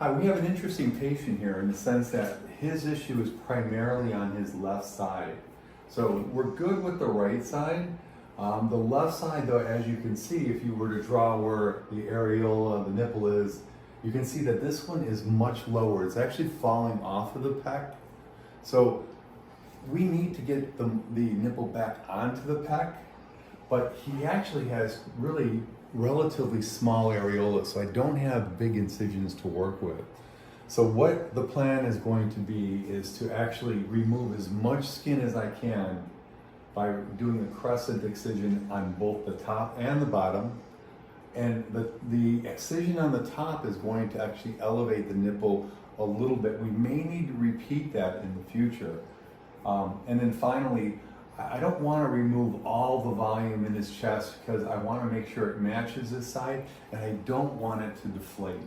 Hi, we have an interesting patient here in the sense that his issue is primarily on his left side. So we're good with the right side. The left side though, as you can see, if you were to draw where the areola, the nipple is, you can see that this one is much lower. It's actually falling off of the pec. So we need to get the nipple back onto the pec, but he actually has really relatively small areola, so I don't have big incisions to work with. So what the plan is going to be is to actually remove as much skin as I can by doing a crescent excision on both the top and the bottom. And the excision on the top is going to actually elevate the nipple a little bit. We may need to repeat that in the future. And then finally, I don't want to remove all the volume in his chest because I want to make sure it matches this side and I don't want it to deflate.